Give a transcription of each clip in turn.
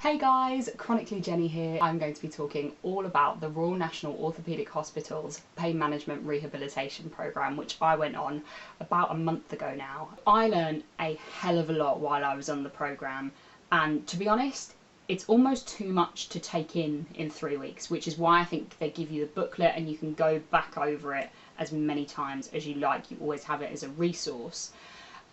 Hey guys, Chronically Jenny here. I'm going to be talking all about the Royal National Orthopaedic Hospital's Pain Management Rehabilitation Programme, which I went on about a month ago now. I learned a hell of a lot while I was on the programme, and to be honest, it's almost too much to take in 3 weeks, which is why I think they give you the booklet and you can go back over it as many times as you like. You always have it as a resource.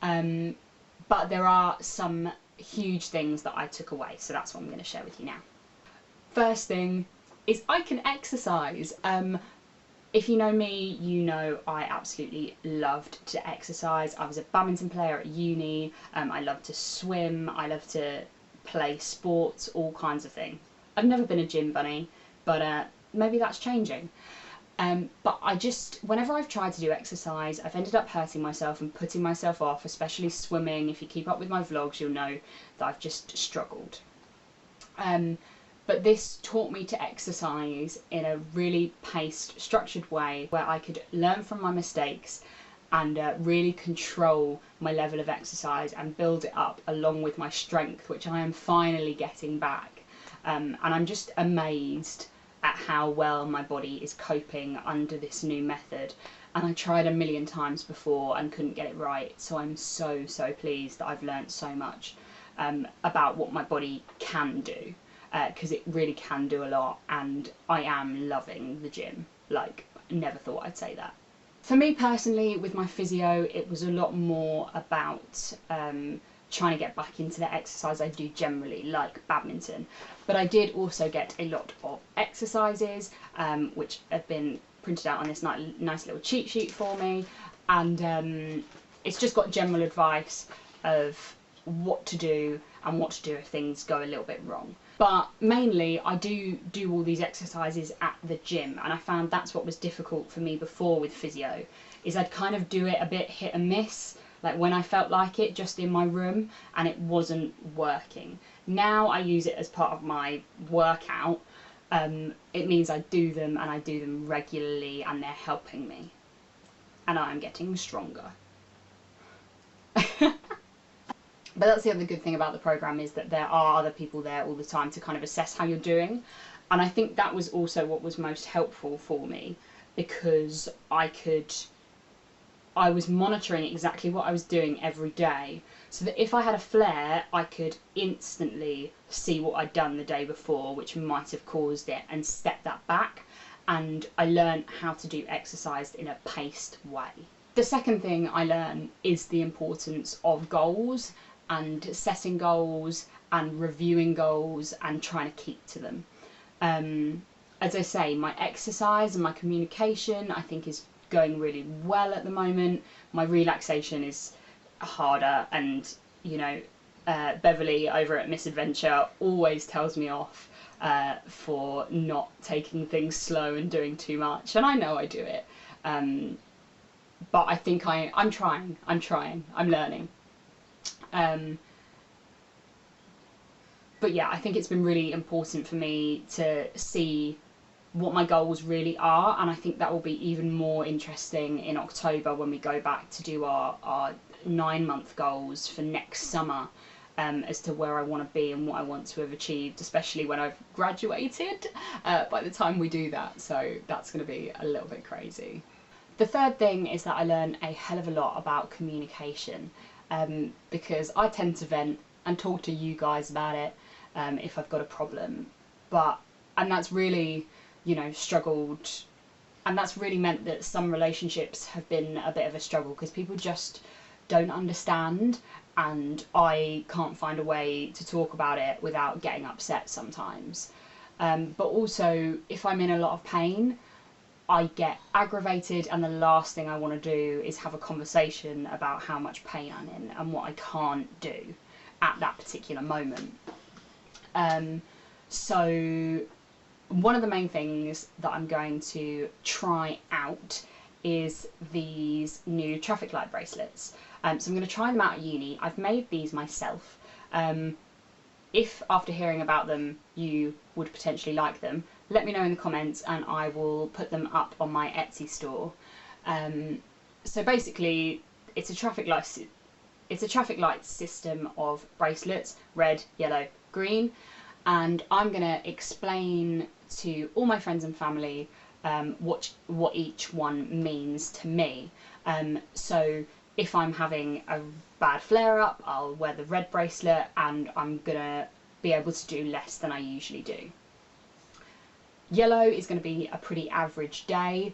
But there are some huge things that I took away, so that's what I'm going to share with you now. First thing is I can exercise. If you know me, you know I absolutely loved to exercise. I was a badminton player at uni, I loved to swim, I loved to play sports, all kinds of things. I've never been a gym bunny, but maybe that's changing. But whenever I've tried to do exercise, I've ended up hurting myself and putting myself off, especially swimming. If you keep up with my vlogs, you'll know that I've just struggled. But this taught me to exercise in a really paced, structured way where I could learn from my mistakes and really control my level of exercise and build it up along with my strength, which I am finally getting back. And I'm just amazed at how well my body is coping under this new method, and I tried a million times before and couldn't get it right, so I'm so pleased that I've learnt so much about what my body can do, because it really can do a lot, and I am loving the gym. Like, never thought I'd say that. For me personally, with my physio, it was a lot more about trying to get back into the exercise I do generally, like badminton. But I did also get a lot of exercises, which have been printed out on this nice little cheat sheet for me, and it's just got general advice of what to do and what to do if things go a little bit wrong. But mainly I do all these exercises at the gym, and I found that's what was difficult for me before with physio, is I'd kind of do it a bit hit and miss, like when I felt like it, just in my room, and it wasn't working. Now I use it as part of my workout. It means I do them, and I do them regularly, and they're helping me. And I'm getting stronger. But that's the other good thing about the programme, is that there are other people there all the time to kind of assess how you're doing. And I think that was also what was most helpful for me, because I was monitoring exactly what I was doing every day, so that if I had a flare, I could instantly see what I'd done the day before, which might have caused it, and step that back. And I learned how to do exercise in a paced way. The second thing I learned is the importance of goals, and setting goals and reviewing goals and trying to keep to them. As I say, my exercise and my communication, I think, is going really well at the moment. My relaxation is harder, and you know, Beverly over at Misadventure always tells me off for not taking things slow and doing too much, and I know I do it, but I think I'm trying, I'm learning. But yeah, I think it's been really important for me to see what my goals really are, and I think that will be even more interesting in October when we go back to do our 9-month goals for next summer, as to where I want to be and what I want to have achieved, especially when I've graduated by the time we do that, so that's going to be a little bit crazy. The third thing is that I learned a hell of a lot about communication, because I tend to vent and talk to you guys about it if I've got a problem, and that's really, you know, struggled, and that's really meant that some relationships have been a bit of a struggle, because people just don't understand, and I can't find a way to talk about it without getting upset sometimes. But also, if I'm in a lot of pain, I get aggravated, and the last thing I want to do is have a conversation about how much pain I'm in and what I can't do at that particular moment. So one of the main things that I'm going to try out is these new traffic light bracelets. So I'm going to try them out at uni. I've made these myself. If after hearing about them you would potentially like them, let me know in the comments and I will put them up on my Etsy store. So basically it's a traffic light system of bracelets, red, yellow, green, and I'm going to explain to all my friends and family what each one means to me. So if I'm having a bad flare-up, I'll wear the red bracelet, and I'm going to be able to do less than I usually do. Yellow is going to be a pretty average day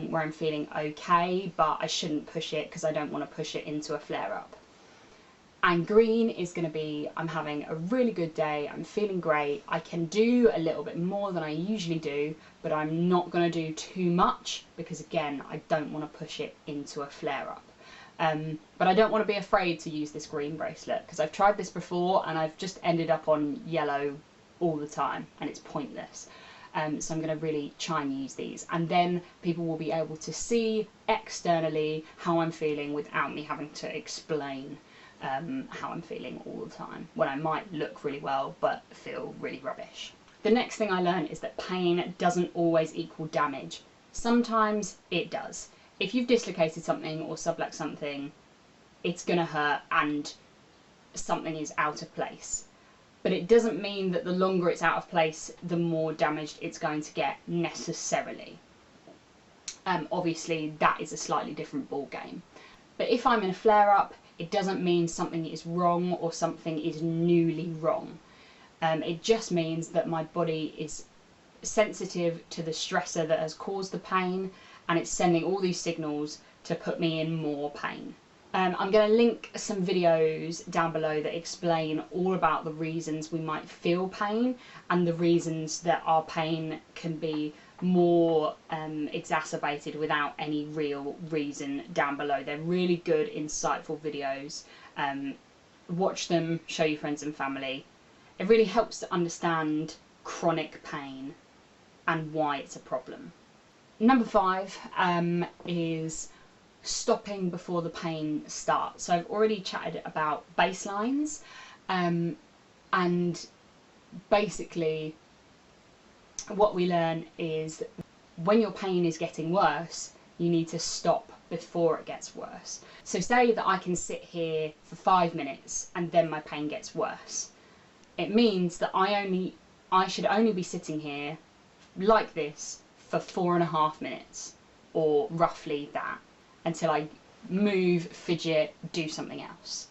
where I'm feeling okay, but I shouldn't push it because I don't want to push it into a flare-up. And green is going to be, I'm having a really good day, I'm feeling great, I can do a little bit more than I usually do, but I'm not going to do too much because, again, I don't want to push it into a flare-up. But I don't want to be afraid to use this green bracelet because I've tried this before and I've just ended up on yellow all the time and it's pointless. So I'm going to really try and use these, and then people will be able to see externally how I'm feeling without me having to explain how I'm feeling all the time, when I might look really well but feel really rubbish. The next thing I learned is that pain doesn't always equal damage. Sometimes it does. If you've dislocated something or subluxed something, it's going to hurt and something is out of place. But it doesn't mean that the longer it's out of place, the more damaged it's going to get, necessarily. Obviously, that is a slightly different ball game. But if I'm in a flare-up, it doesn't mean something is wrong or something is newly wrong. It just means that my body is sensitive to the stressor that has caused the pain, and it's sending all these signals to put me in more pain. I'm going to link some videos down below that explain all about the reasons we might feel pain and the reasons that our pain can be more exacerbated without any real reason down below. They're really good, insightful videos. Watch them, show your friends and family. It really helps to understand chronic pain and why it's a problem. Number 5 is stopping before the pain starts. So I've already chatted about baselines, and basically what we learn is when your pain is getting worse, you need to stop before it gets worse. So say that I can sit here for 5 minutes and then my pain gets worse. It means that I should only be sitting here like this for 4.5 minutes, or roughly that, until I move, fidget, do something else.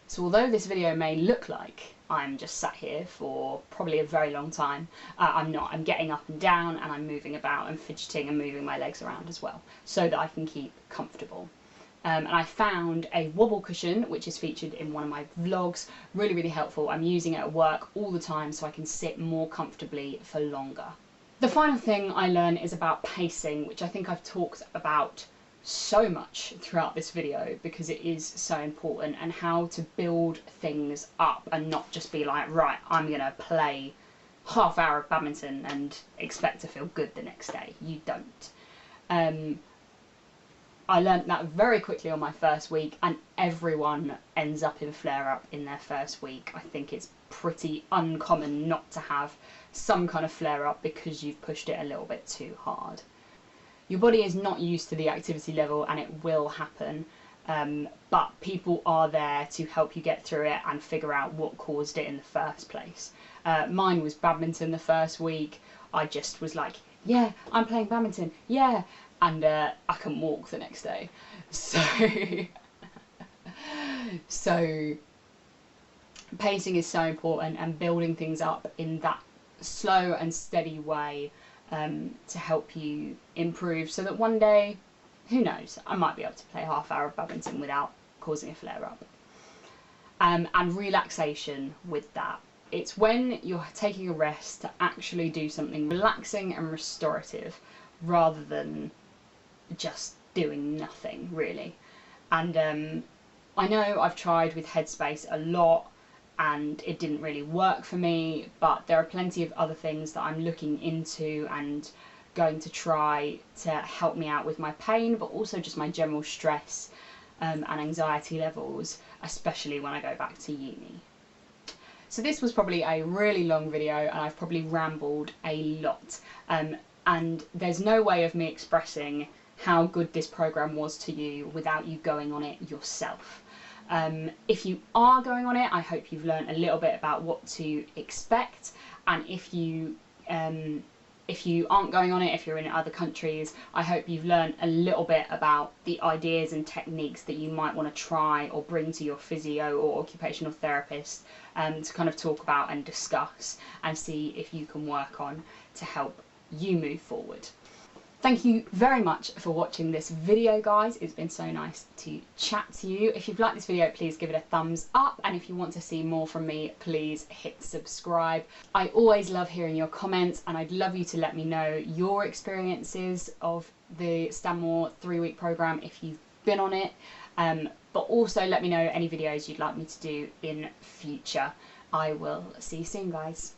So although this video may look like I'm just sat here for probably a very long time, I'm not. I'm getting up and down and I'm moving about and fidgeting and moving my legs around as well, so that I can keep comfortable. And I found a wobble cushion, which is featured in one of my vlogs, really, really helpful. I'm using it at work all the time so I can sit more comfortably for longer. The final thing I learned is about pacing, which I think I've talked about so much throughout this video because it is so important, and how to build things up and not just be like, right, I'm going to play half hour of badminton and expect to feel good the next day. You don't. I learnt that very quickly on my first week, and everyone ends up in flare-up in their first week. I think it's pretty uncommon not to have some kind of flare-up because you've pushed it a little bit too hard. Your body is not used to the activity level and it will happen, but people are there to help you get through it and figure out what caused it in the first place. Mine was badminton the first week. I just was like, yeah, I'm playing badminton, yeah, and I couldn't walk the next day. So pacing is so important, and building things up in that slow and steady way to help you improve, so that one day, who knows, I might be able to play a half hour of badminton without causing a flare-up. And relaxation with that. It's when you're taking a rest to actually do something relaxing and restorative rather than just doing nothing, really. And I know I've tried with Headspace a lot and it didn't really work for me, but there are plenty of other things that I'm looking into and going to try to help me out with my pain, but also just my general stress and anxiety levels, especially when I go back to uni. So this was probably a really long video and I've probably rambled a lot, and there's no way of me expressing how good this program was to you without you going on it yourself. If you are going on it, I hope you've learned a little bit about what to expect, and if you aren't going on it, if you're in other countries, I hope you've learned a little bit about the ideas and techniques that you might want to try or bring to your physio or occupational therapist to kind of talk about and discuss and see if you can work on to help you move forward. Thank you very much for watching this video, guys. It's been so nice to chat to you. If you've liked this video, please give it a thumbs up, and if you want to see more from me, please hit subscribe. I always love hearing your comments, and I'd love you to let me know your experiences of the Stanmore 3-week program if you've been on it, but also let me know any videos you'd like me to do in future. I will see you soon, guys.